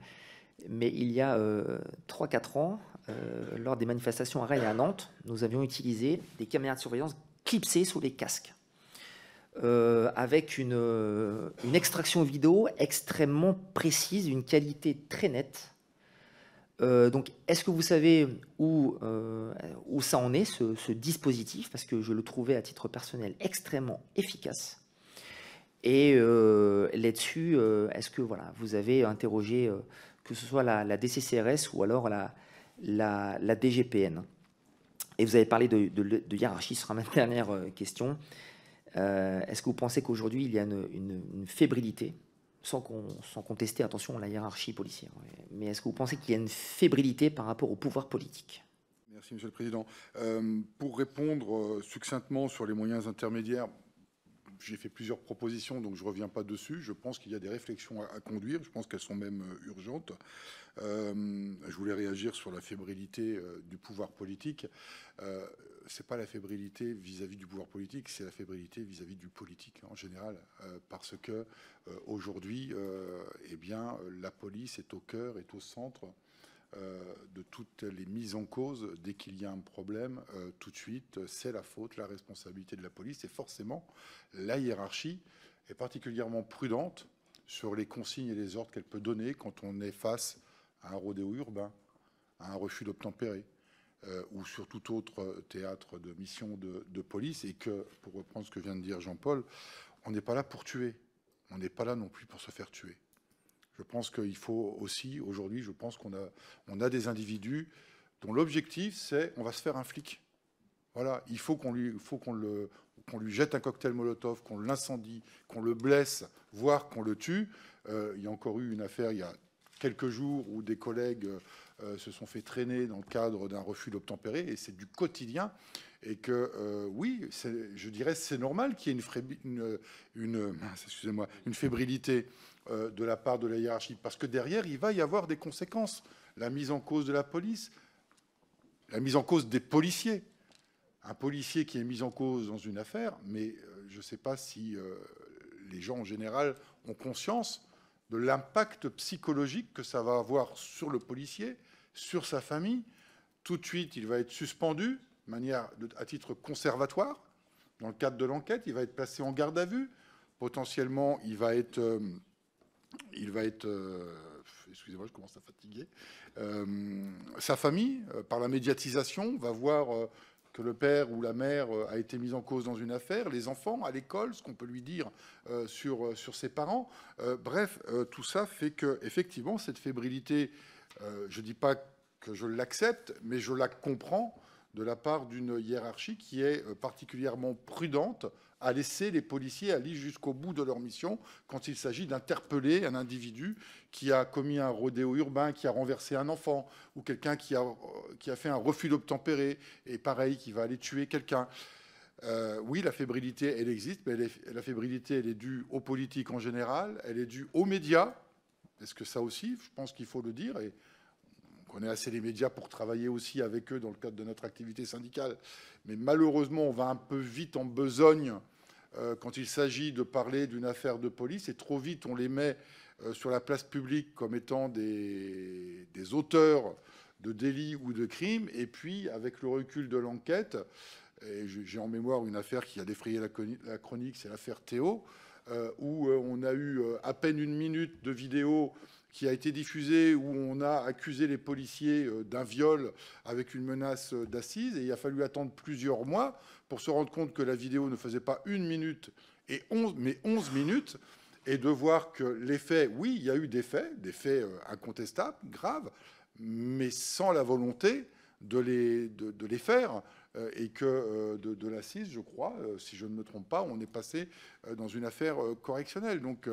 il y a 3-4 ans, lors des manifestations à Rennes et à Nantes, nous avions utilisé des caméras de surveillance clipsées sous les casques, avec une extraction vidéo extrêmement précise, d'une qualité très nette. Donc, est-ce que vous savez où ça en est, ce dispositif? Parce que je le trouvais, à titre personnel, extrêmement efficace. Et là-dessus, est-ce que voilà, vous avez interrogé que ce soit la DCCRS ou alors la DGPN? Et vous avez parlé de hiérarchie, ce sera ma dernière question. Est-ce que vous pensez qu'aujourd'hui, il y a une fébrilité, sans contester, attention, la hiérarchie policière, mais est-ce que vous pensez qu'il y a une fébrilité par rapport au pouvoir politique? Merci, Monsieur le Président. Pour répondre succinctement sur les moyens intermédiaires, j'ai fait plusieurs propositions, donc je ne reviens pas dessus. Je pense qu'il y a des réflexions à conduire. Je pense qu'elles sont même urgentes. Je voulais réagir sur la fébrilité du pouvoir politique. Ce n'est pas la fébrilité vis-à-vis du pouvoir politique, c'est la fébrilité vis-à-vis du politique en général. Parce que aujourd'hui, eh bien, la police est au cœur, est au centre de toutes les mises en cause. Dès qu'il y a un problème, tout de suite, c'est la faute, la responsabilité de la police. Et forcément, la hiérarchie est particulièrement prudente sur les consignes et les ordres qu'elle peut donner quand on est face à un rodéo urbain, à un refus d'obtempérer, ou sur tout autre théâtre de mission de police. Et que, pour reprendre ce que vient de dire Jean-Paul, on n'est pas là pour tuer. On n'est pas là non plus pour se faire tuer. Je pense qu'il faut aussi, aujourd'hui, je pense qu'on a des individus dont l'objectif, c'est on va se faire un flic. Voilà, il faut qu'on lui jette un cocktail Molotov, qu'on l'incendie, qu'on le blesse, voire qu'on le tue. Il y a encore eu une affaire il y a quelques jours où des collègues se sont fait traîner dans le cadre d'un refus d'obtempérer, et c'est du quotidien. Et que, oui, je dirais c'est normal qu'il y ait une fébrilité de la part de la hiérarchie, parce que derrière, il va y avoir des conséquences. La mise en cause de la police, la mise en cause des policiers. Un policier qui est mis en cause dans une affaire, mais je ne sais pas si les gens en général ont conscience de l'impact psychologique que ça va avoir sur le policier, sur sa famille. Tout de suite, il va être suspendu à titre conservatoire. Dans le cadre de l'enquête, il va être placé en garde à vue. Potentiellement, il va être excusez-moi, je commence à fatiguer. Sa famille, par la médiatisation, va voir que le père ou la mère a été mis en cause dans une affaire, les enfants à l'école, ce qu'on peut lui dire sur ses parents. Bref, tout ça fait que, effectivement, cette fébrilité, je ne dis pas que je l'accepte, mais je la comprends de la part d'une hiérarchie qui est particulièrement prudente à laisser les policiers aller jusqu'au bout de leur mission quand il s'agit d'interpeller un individu qui a commis un rodéo urbain, qui a renversé un enfant, ou quelqu'un qui a fait un refus d'obtempérer, et pareil, qui va aller tuer quelqu'un. Oui, la fébrilité, elle existe, mais la fébrilité, elle est due aux politiques en général, elle est due aux médias. Est-ce que ça aussi, je pense qu'il faut le dire, et on connaît assez les médias pour travailler aussi avec eux dans le cadre de notre activité syndicale. Mais malheureusement, on va un peu vite en besogne quand il s'agit de parler d'une affaire de police. Et trop vite, on les met sur la place publique comme étant des auteurs de délits ou de crimes. Et puis, avec le recul de l'enquête, j'ai en mémoire une affaire qui a défrayé la chronique, c'est l'affaire Théo, où on a eu à peine 1 minute de vidéo qui a été diffusée où on a accusé les policiers d'un viol avec une menace d'assises. Et il a fallu attendre plusieurs mois pour se rendre compte que la vidéo ne faisait pas 1 minute, mais 11 minutes. Et de voir que les faits, oui, il y a eu des faits incontestables, graves, mais sans la volonté de les faire. Et que de l'assise, je crois, si je ne me trompe pas, on est passé dans une affaire correctionnelle. Donc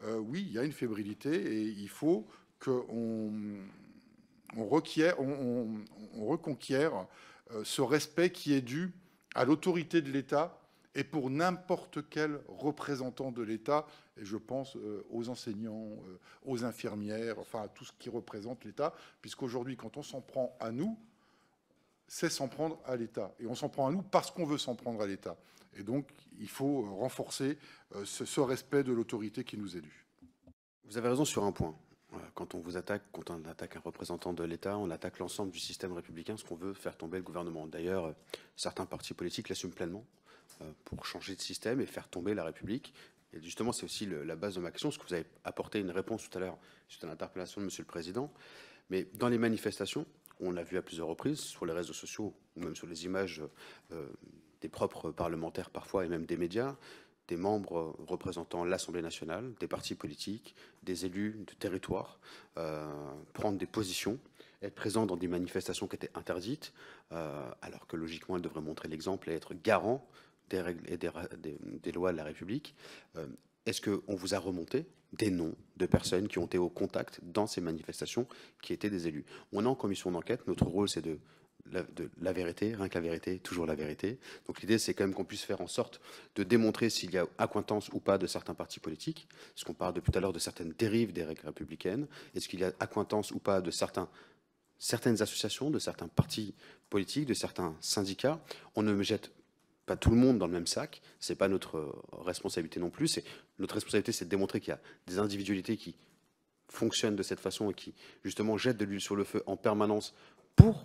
oui, il y a une fébrilité et il faut qu'on reconquiert ce respect qui est dû à l'autorité de l'État et pour n'importe quel représentant de l'État, et je pense aux enseignants, aux infirmières, enfin à tout ce qui représente l'État, puisqu'aujourd'hui, quand on s'en prend à nous, c'est s'en prendre à l'État. Et on s'en prend à nous parce qu'on veut s'en prendre à l'État. Et donc, il faut renforcer ce respect de l'autorité qui nous élit. Vous avez raison sur un point. Quand on vous attaque, quand on attaque un représentant de l'État, on attaque l'ensemble du système républicain, ce qu'on veut faire tomber le gouvernement. D'ailleurs, certains partis politiques l'assument pleinement pour changer de système et faire tomber la République. Et justement, c'est aussi la base de ma question, parce que vous avez apporté une réponse tout à l'heure suite à l'interpellation de Monsieur le Président. Mais dans les manifestations, on l'a vu à plusieurs reprises, sur les réseaux sociaux, ou même sur les images des propres parlementaires parfois, et même des médias, des membres représentant l'Assemblée nationale, des partis politiques, des élus de territoire, prendre des positions, être présents dans des manifestations qui étaient interdites, alors que logiquement, elles devraient montrer l'exemple et être garants des règles et des lois de la République. Est-ce qu'on vous a remonté des noms de personnes qui ont été au contact dans ces manifestations qui étaient des élus? On est en commission d'enquête, notre rôle c'est de la vérité, rien que la vérité, toujours la vérité. Donc l'idée c'est quand même qu'on puisse faire en sorte de démontrer s'il y a accointance ou pas de certains partis politiques, parce qu'on parle depuis tout à l'heure de certaines dérives des règles républicaines, est-ce qu'il y a accointance ou pas de certaines associations, de certains partis politiques, de certains syndicats. On ne jette pas tout le monde dans le même sac, c'est pas notre responsabilité non plus. Notre responsabilité, c'est de démontrer qu'il y a des individualités qui fonctionnent de cette façon et qui, justement, jettent de l'huile sur le feu en permanence pour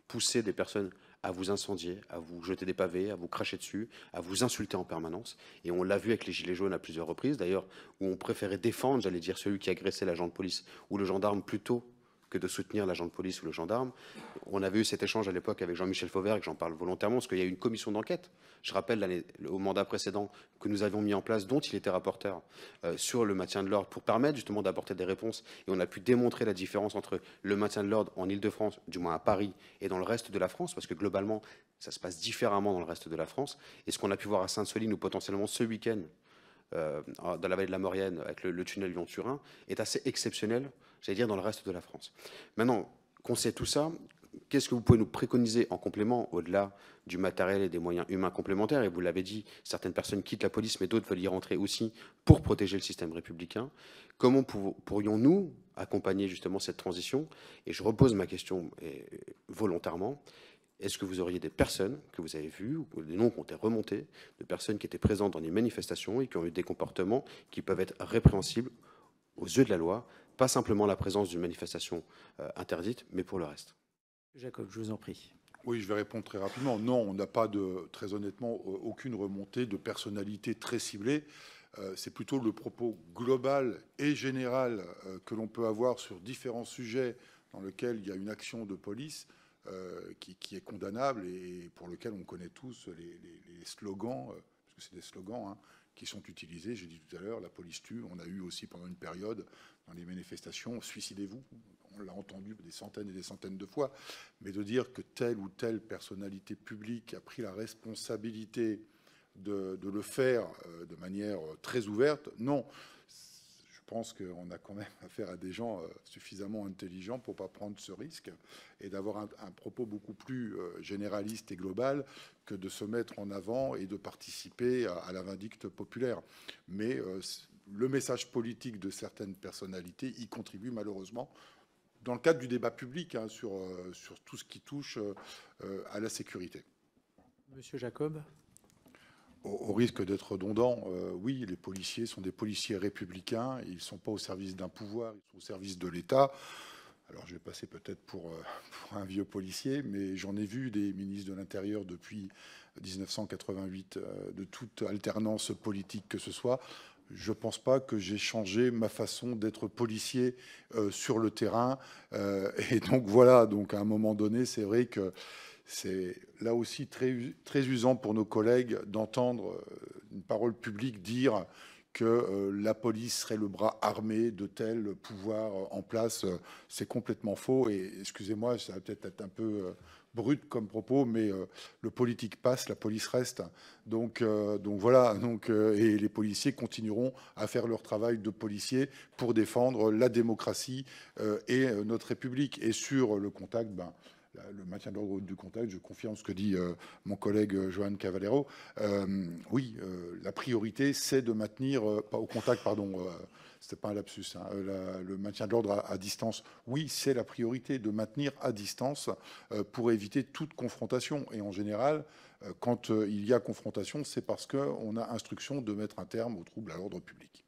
pousser des personnes à vous incendier, à vous jeter des pavés, à vous cracher dessus, à vous insulter en permanence. Et on l'a vu avec les Gilets jaunes à plusieurs reprises, d'ailleurs, où on préférait défendre, j'allais dire, celui qui agressait l'agent de police ou le gendarme plutôt que de soutenir l'agent de police ou le gendarme. On avait eu cet échange à l'époque avec Jean-Michel Fauvergue, j'en parle volontairement, parce qu'il y a eu une commission d'enquête. Je rappelle au mandat précédent que nous avions mis en place, dont il était rapporteur, sur le maintien de l'ordre, pour permettre justement d'apporter des réponses. Et on a pu démontrer la différence entre le maintien de l'ordre en Ile-de-France, du moins à Paris, et dans le reste de la France, parce que globalement, ça se passe différemment dans le reste de la France. Et ce qu'on a pu voir à Sainte-Soline, ou potentiellement ce week-end, dans la vallée de la Maurienne, avec le tunnel Lyon-Turin, est assez exceptionnel, j'allais dire, dans le reste de la France. Maintenant qu'on sait tout ça, qu'est-ce que vous pouvez nous préconiser en complément, au-delà du matériel et des moyens humains complémentaires? Et vous l'avez dit, certaines personnes quittent la police, mais d'autres veulent y rentrer aussi pour protéger le système républicain. Comment pourrions-nous accompagner justement cette transition? Et je repose ma question volontairement. Est-ce que vous auriez des personnes que vous avez vues, ou des noms qui ont été remontés, de personnes qui étaient présentes dans des manifestations et qui ont eu des comportements qui peuvent être répréhensibles aux yeux de la loi, pas simplement la présence d'une manifestation interdite, mais pour le reste? Jacob, je vous en prie. Oui, je vais répondre très rapidement. Non, on n'a pas très honnêtement, aucune remontée de personnalité très ciblée. C'est plutôt le propos global et général que l'on peut avoir sur différents sujets dans lesquels il y a une action de police qui est condamnable et pour lequel on connaît tous les slogans, parce que c'est des slogans qui sont utilisés. J'ai dit tout à l'heure, la police tue. On a eu aussi pendant une période dans les manifestations, suicidez-vous. On l'a entendu des centaines et des centaines de fois. Mais de dire que telle ou telle personnalité publique a pris la responsabilité de le faire de manière très ouverte, non. Je pense qu'on a quand même affaire à des gens suffisamment intelligents pour ne pas prendre ce risque et d'avoir un propos beaucoup plus généraliste et global que de se mettre en avant et de participer à la vindicte populaire. Mais le message politique de certaines personnalités y contribue malheureusement dans le cadre du débat public sur tout ce qui touche à la sécurité. Monsieur Jacob. Au risque d'être redondant, oui, les policiers sont des policiers républicains. Ils ne sont pas au service d'un pouvoir, ils sont au service de l'État. Alors, je vais passer peut-être pour un vieux policier, mais j'en ai vu des ministres de l'Intérieur depuis 1988, de toute alternance politique que ce soit. je ne pense pas que j'ai changé ma façon d'être policier sur le terrain. Et donc voilà, donc à un moment donné, c'est vrai que c'est là aussi très usant pour nos collègues d'entendre une parole publique dire que la police serait le bras armé de tel pouvoir en place. C'est complètement faux. Et excusez-moi, ça va peut-être être un peu brut comme propos, mais le politique passe, la police reste. Donc voilà. Et les policiers continueront à faire leur travail de policiers pour défendre la démocratie et notre République. Et sur le contact, le maintien de l'ordre du contact, je confirme ce que dit mon collègue Johan Cavallero. Oui, la priorité, c'est de maintenir, pas au contact, pardon, c'était pas un lapsus, hein, le maintien de l'ordre à distance. Oui, c'est la priorité de maintenir à distance pour éviter toute confrontation. Et en général, quand il y a confrontation, c'est parce qu'on a instruction de mettre un terme aux troubles à l'ordre public.